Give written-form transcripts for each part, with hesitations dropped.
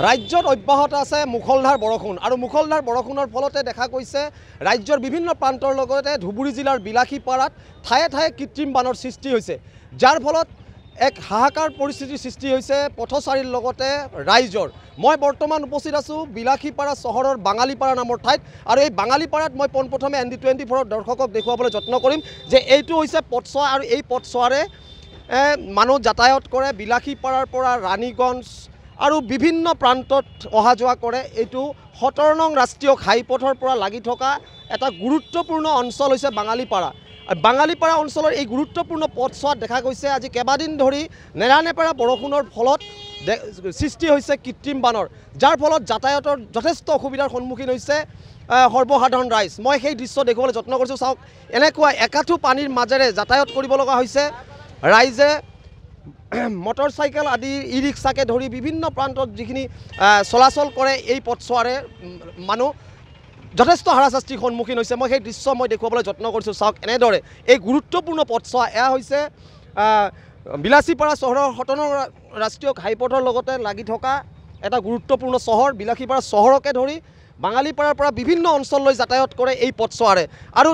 ৰাজ্যত অব্যাহত আছে মুখলধাৰ বৰষুণ আৰু মুখলধাৰ বৰষুণৰ ফলতে দেখা গৈছে ৰাজ্যৰ বিভিন্ন প্ৰান্তৰ লগতে ধুবুৰী জিলাৰ বিলাসীপাৰাত ঠায়ে ঠায়ে কৃত্ৰিম বানৰ সৃষ্টি হৈছে, যাৰ ফলত এক হাহাকাৰ পৰিস্থিতিৰ সৃষ্টি হৈছে পথচাৰীৰ লগতে ৰাইজৰ। মই বৰ্তমান উপস্থিত আছোঁ বিলাসীপাৰা চহৰৰ বাঙালীপাৰা নামৰ ঠাইত আৰু এই বাঙালীপাৰাত মই পোনপ্ৰথমে ND24 দৰ্শকক দেখুৱাবলৈ যত্ন কৰিম যে এইটো হৈছে পথছোৱা আৰু এই পথছোৱাৰে মানুহ যাতায়াত কৰে বিলাসীপাৰাৰ পৰা ৰাণীগঞ্জ আৰু বিভিন্ন প্ৰান্তত অহা যোৱা কৰে। এইটো 17 নং ৰাষ্ট্ৰীয় ঘাইপথৰ পৰা লাগি থকা এটা গুৰুত্বপূৰ্ণ অঞ্চল হৈছে বাঙালীপাৰা। বাঙালীপাৰা অঞ্চলৰ এই গুৰুত্বপূৰ্ণ পথছোৱাত দেখা গৈছে আজি কেইবাদিন ধৰি নেৰানেপেৰা বৰষুণৰ ফলত সৃষ্টি হৈছে কৃত্ৰিম বানৰ, যাৰ ফলত যাতায়াতৰ যথেষ্ট অসুবিধাৰ সন্মুখীন হৈছে সৰ্বসাধাৰণ ৰাইজ। মই সেই দৃশ্য দেখুৱাবলৈ যত্ন কৰিছোঁ। চাওক, এনেকুৱা একাঠু পানীৰ মাজেৰে যাতায়াত কৰিব লগা হৈছে ৰাইজে। মটৰ চাইকেল আদি ই ৰিক্সাকে ধৰি বিভিন্ন প্ৰান্তত যিখিনি চলাচল কৰে এই পথছোৱাৰে মানুহ যথেষ্ট হাৰাশাস্তিৰ সন্মুখীন হৈছে। মই সেই দৃশ্য দেখুৱাবলৈ যত্ন কৰিছোঁ। চাওক, এনেদৰে এই গুৰুত্বপূৰ্ণ পথছোৱা এয়া হৈছে বিলাসীপাৰা চহৰৰ 17 নং ৰাষ্ট্ৰীয় ঘাইপথৰ লগতে লাগি থকা এটা গুৰুত্বপূৰ্ণ চহৰ। বিলাসীপাৰা চহৰকে ধৰি বাঙালীপাৰাৰ পৰা বিভিন্ন অঞ্চললৈ যাতায়াত কৰে এই পথছোৱাৰে। আৰু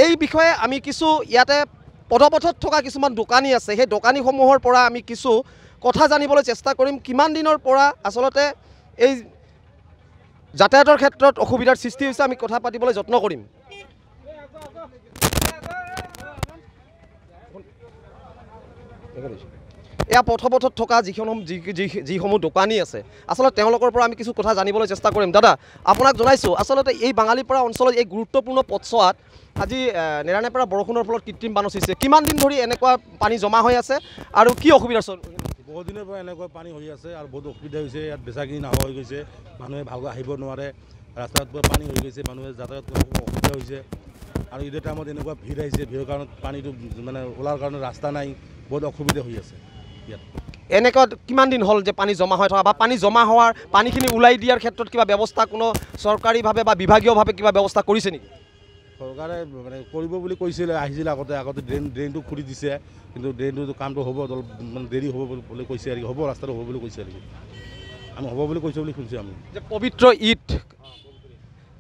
এই বিষয়ে আমি কিছু ইয়াতে পদপথত থকা কিছুমান দোকানী আছে, সেই দোকানীসমূহৰ পৰা আমি কিছু কথা জানিবলৈ চেষ্টা কৰিম। কিমান দিনৰ পৰা আচলতে এই যাতায়াতৰ ক্ষেত্ৰত অসুবিধাৰ সৃষ্টি হৈছে আমি কথা পাতিবলৈ যত্ন কৰিম। এয়া পথপথত থকা যিসমূহ দোকানী আছে আচলতে তেওঁলোকৰ পৰা আমি কিছু কথা জানিবলৈ চেষ্টা কৰিম। দাদা, আপোনাক জনাইছোঁ আচলতে এই বাঙালীপাৰা অঞ্চলত এই গুৰুত্বপূৰ্ণ পথছোৱাত আজি নেৰানেপেৰা বৰষুণৰ ফলত কৃত্ৰিম বানৰ সৃষ্টি। কিমান দিন ধৰি এনেকুৱা পানী জমা হৈ আছে আৰু কি অসুবিধাৰ বহুত দিনৰ পৰা এনেকুৱা পানী হৈ আছে আৰু বহুত অসুবিধা হৈছে। ইয়াত বেচাকিনি নোহোৱা হৈ গৈছে, মানুহে ভালকৈ আহিব নোৱাৰে, ৰাস্তাত পানী হৈ গৈছে, মানুহে যাতায়াত কৰিব অসুবিধা হৈছে। আৰু ঈদৰ টাইমত এনেকুৱা ভিৰ আহিছে, ভিৰৰ কাৰণত পানীটো মানে ওলাৰ কাৰণে ৰাস্তা নাই, বহুত অসুবিধা হৈ আছে ইয়াত। এনেকুৱা কিমান দিন হ'ল যে পানী জমা হৈ থকা বা পানী জমা হোৱাৰ পানীখিনি ওলাই দিয়াৰ ক্ষেত্ৰত কিবা ব্যৱস্থা কোনো চৰকাৰীভাৱে বা বিভাগীয়ভাৱে কিবা ব্যৱস্থা কৰিছে নেকি? চৰকাৰে মানে কৰিব বুলি কৈছিলে, আহিছিলে আগতে ড্ৰেইনটো খুলি দিছে, কিন্তু ড্ৰেইনটো কামটো হ'ব মানে দেৰি হ'ব বুলি কৈছে আৰু হ'ব, ৰাস্তাটো হ'ব বুলি কৈছে আৰু আমি হ'ব বুলি কৈছোঁ বুলি শুনিছোঁ আমি। যে পবিত্ৰ ঈদ,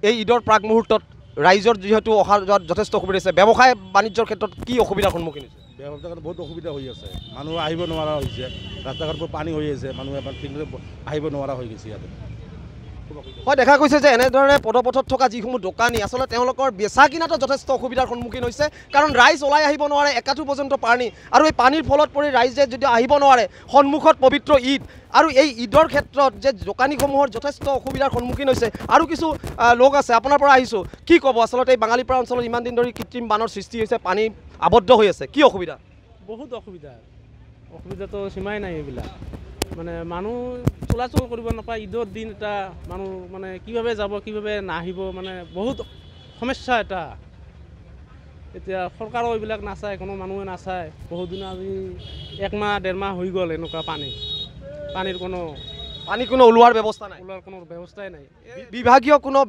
এই ঈদৰ প্ৰাক মুহূৰ্তত ৰাইজৰ যিহেতু অহা যোৱাত যথেষ্ট অসুবিধা হৈছে, ব্যৱসায় বাণিজ্যৰ ক্ষেত্ৰত কি অসুবিধাৰ সন্মুখীন হৈছে? ব্যৱসায় বহুত অসুবিধা হৈ আছে, মানুহ আহিব নোৱাৰা হৈছে, ৰাস্তা ঘাটবোৰ পানী হৈ আছে, মানুহে ঠিকমতে আহিব নোৱাৰা হৈ গৈছে ইয়াতে। হয়, দেখা গৈছে যে এনেধৰণে পদপথত থকা যিসমূহ দোকানী আচলতে তেওঁলোকৰ বেচা কিনাতো যথেষ্ট অসুবিধাৰ সন্মুখীন হৈছে, কাৰণ ৰাইজ ওলাই আহিব নোৱাৰে, একাঠু পৰ্যন্ত পানী, আৰু এই পানীৰ ফলত পৰি ৰাইজে যদি আহিব নোৱাৰে, সন্মুখত পবিত্ৰ ঈদ আৰু এই ঈদৰ ক্ষেত্ৰত যে দোকানীসমূহৰ যথেষ্ট অসুবিধাৰ সন্মুখীন হৈছে। আৰু কিছু লোক আছে, আপোনাৰ পৰা আহিছোঁ, কি ক'ব আচলতে এই বাঙালীপাৰা অঞ্চলত ইমান দিন ধৰি কৃত্ৰিম বানৰ সৃষ্টি হৈছে, পানী আবদ্ধ হৈ আছে, কি অসুবিধা? বহুত অসুবিধাটো সীমাই নাই। এইবিলাক মানে মানুহ চলাচল কৰিব নাপায়, ঈদৰ দিন এটা মানুহ মানে কিভাৱে যাব, কিভাৱে নাহিব, মানে বহুত সমস্যা এটা। এতিয়া চৰকাৰেও এইবিলাক নাচায়, কোনো মানুহে নাচায়। বহুত দিন আজি 1 মাহ 1.5 মাহ হৈ গ'ল এনেকুৱা পানীৰ কোনো ওলোৱাৰ ব্যৱস্থা নাই, কোনো ব্যৱস্থাই নাই।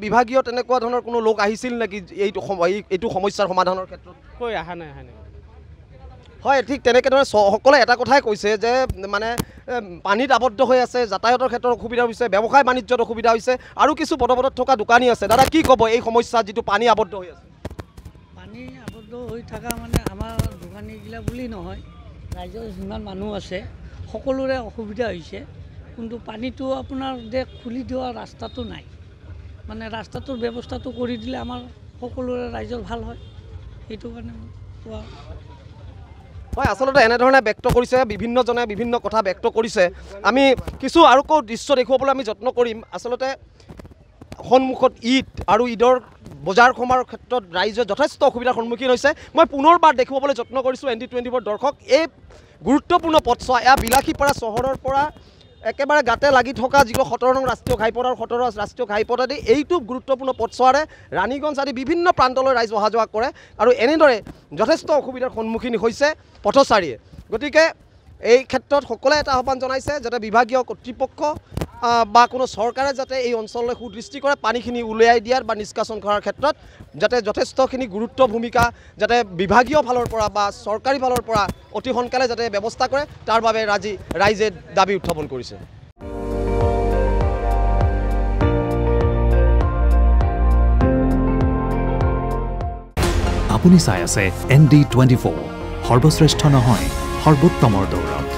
বিভাগীয় তেনেকুৱা ধৰণৰ কোনো লোক আহিছিল নেকি এইটো সমস্যাৰ সমাধানৰ ক্ষেত্ৰত? কৈ অহা নাই। হয়, ঠিক তেনেকৈ সকলে এটা কথাই কৈছে যে মানে পানীত আবদ্ধ হৈ আছে, যাতায়াতৰ ক্ষেত্ৰত অসুবিধা হৈছে, ব্যৱসায় বাণিজ্যত অসুবিধা হৈছে, আৰু কিছু পদপথত থকা দোকানী আছে। দাদা, কি ক'ব এই সমস্যা যিটো পানী আবদ্ধ হৈ আছে? পানী আবদ্ধ হৈ থকা মানে আমাৰ দোকানীগিলা বুলি নহয়, ৰাইজৰ যিমান মানুহ আছে সকলোৰে অসুবিধা হৈছে। কিন্তু পানীটো আপোনাৰ খুলি দিয়া ৰাস্তাটো নাই, মানে ৰাস্তাটোৰ ব্যৱস্থাটো কৰি দিলে আমাৰ সকলোৰে ৰাইজৰ ভাল হয়, সেইটো কাৰণে কোৱা হয়। আচলতে এনেধৰণে ব্যক্ত কৰিছে, বিভিন্নজনে বিভিন্ন কথা ব্যক্ত কৰিছে। আমি কিছু আৰু দৃশ্য দেখুৱাবলৈ আমি যত্ন কৰিম। আচলতে সন্মুখত ঈদ আৰু ঈদৰ বজাৰ সমাৰৰ ক্ষেত্ৰত ৰাইজে যথেষ্ট অসুবিধাৰ সন্মুখীন হৈছে। মই পুনৰবাৰ দেখুৱাবলৈ যত্ন কৰিছোঁ ND24 দৰ্শক, এই গুৰুত্বপূৰ্ণ পথছোৱা এয়া বিলাসীপাৰা চহৰৰ পৰা একেবাৰে গাতে লাগি থকা যিটো 17 নং ৰাষ্ট্ৰীয় ঘাইপথ আৰু 17 ৰাষ্ট্ৰীয় ঘাইপথ আদি এইটো গুৰুত্বপূৰ্ণ পথছোৱাৰে ৰাণীগঞ্জ আদি বিভিন্ন প্ৰান্তলৈ ৰাইজ অহা যোৱা কৰে, আৰু এনেদৰে যথেষ্ট অসুবিধাৰ সন্মুখীন হৈছে পথচাৰীয়ে। গতিকে এই ক্ষেত্ৰত সকলে এটা আহ্বান জনাইছে যাতে বিভাগীয় কৰ্তৃপক্ষ বা কোনো চৰকাৰে যাতে এই অঞ্চললৈ সুদৃষ্টি কৰে, পানীখিনি উলিয়াই দিয়াৰ বা নিষ্কাশন কৰাৰ ক্ষেত্ৰত যাতে যথেষ্টখিনি গুৰুত্ব ভূমিকা যাতে বিভাগীয় ফালৰ পৰা বা চৰকাৰী ফালৰ পৰা অতি সোনকালে যাতে ব্যৱস্থা কৰে, তাৰ বাবে ৰাইজে দাবী উত্থাপন কৰিছে। আপুনি চাই আছে ND24 সৰ্বশ্ৰেষ্ঠ নহয় সৰ্বোত্তমৰ দৌৰত।